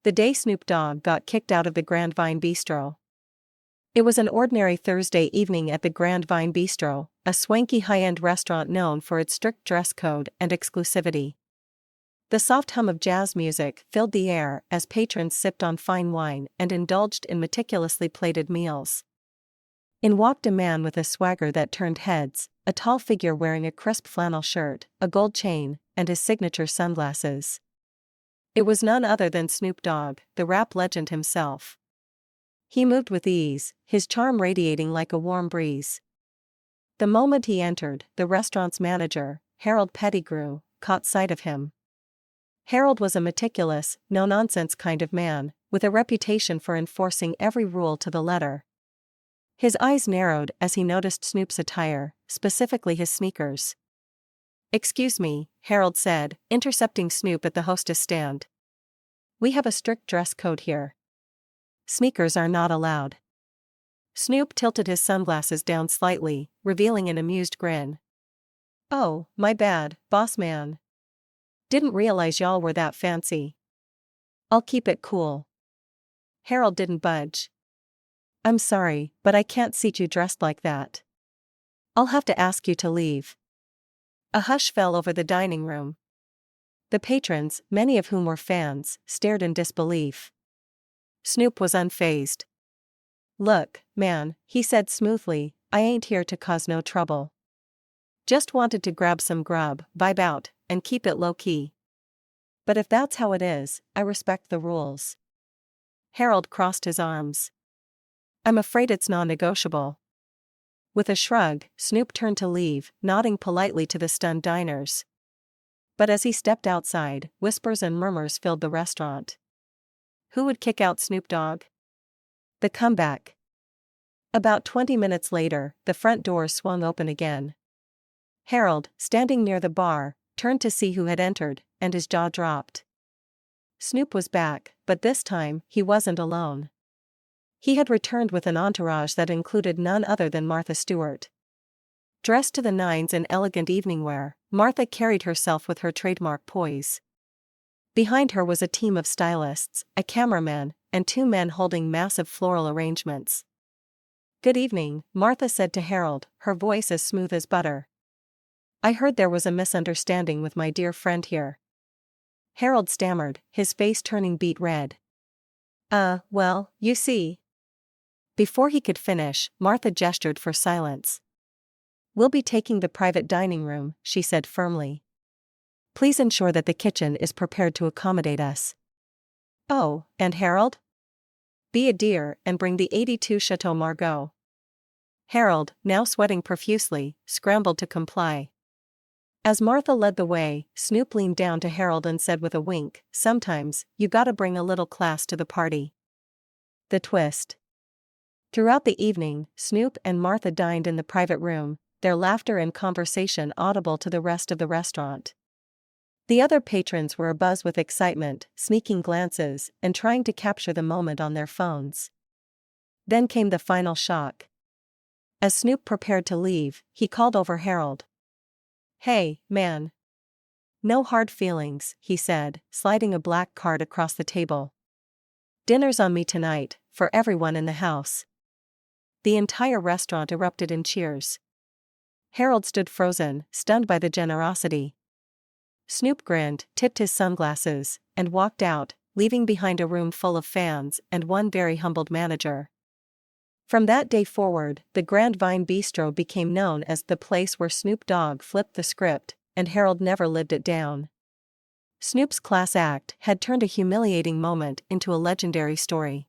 The day Snoop Dogg got kicked out of the Grand Vine Bistro. It was an ordinary Thursday evening at the Grand Vine Bistro, a swanky high-end restaurant known for its strict dress code and exclusivity. The soft hum of jazz music filled the air as patrons sipped on fine wine and indulged in meticulously plated meals. In walked a man with a swagger that turned heads, a tall figure wearing a crisp flannel shirt, a gold chain, and his signature sunglasses. It was none other than Snoop Dogg, the rap legend himself. He moved with ease, his charm radiating like a warm breeze. The moment he entered, the restaurant's manager, Harold Pettigrew, caught sight of him. Harold was a meticulous, no-nonsense kind of man, with a reputation for enforcing every rule to the letter. His eyes narrowed as he noticed Snoop's attire, specifically his sneakers. "Excuse me," Harold said, intercepting Snoop at the hostess stand. "We have a strict dress code here. Sneakers are not allowed." Snoop tilted his sunglasses down slightly, revealing an amused grin. "Oh, my bad, boss man. Didn't realize y'all were that fancy. I'll keep it cool." Harold didn't budge. "I'm sorry, but I can't seat you dressed like that. I'll have to ask you to leave." A hush fell over the dining room. The patrons, many of whom were fans, stared in disbelief. Snoop was unfazed. "Look, man," he said smoothly, "I ain't here to cause no trouble. Just wanted to grab some grub, vibe out, and keep it low-key. But if that's how it is, I respect the rules." Harold crossed his arms. "I'm afraid it's non-negotiable." With a shrug, Snoop turned to leave, nodding politely to the stunned diners. But as he stepped outside, whispers and murmurs filled the restaurant. Who would kick out Snoop Dogg? The comeback. About 20 minutes later, the front doors swung open again. Harold, standing near the bar, turned to see who had entered, and his jaw dropped. Snoop was back, but this time, he wasn't alone. He had returned with an entourage that included none other than Martha Stewart. Dressed to the nines in elegant evening wear, Martha carried herself with her trademark poise. Behind her was a team of stylists, a cameraman, and 2 men holding massive floral arrangements. "Good evening," Martha said to Harold, her voice as smooth as butter. "I heard there was a misunderstanding with my dear friend here." Harold stammered, his face turning beet red. Well, you see." Before he could finish, Martha gestured for silence. "We'll be taking the private dining room," she said firmly. "Please ensure that the kitchen is prepared to accommodate us." "Oh, and Harold? Be a dear and bring the 82 Chateau Margaux." Harold, now sweating profusely, scrambled to comply. As Martha led the way, Snoop leaned down to Harold and said with a wink, "Sometimes, you gotta bring a little class to the party." The twist. Throughout the evening, Snoop and Martha dined in the private room, their laughter and conversation audible to the rest of the restaurant. The other patrons were abuzz with excitement, sneaking glances, and trying to capture the moment on their phones. Then came the final shock. As Snoop prepared to leave, he called over Harold. "Hey, man. No hard feelings," he said, sliding a black card across the table. "Dinner's on me tonight, for everyone in the house." The entire restaurant erupted in cheers. Harold stood frozen, stunned by the generosity. Snoop grinned, tipped his sunglasses, and walked out, leaving behind a room full of fans and one very humbled manager. From that day forward, the Grand Vine Bistro became known as the place where Snoop Dogg flipped the script, and Harold never lived it down. Snoop's class act had turned a humiliating moment into a legendary story.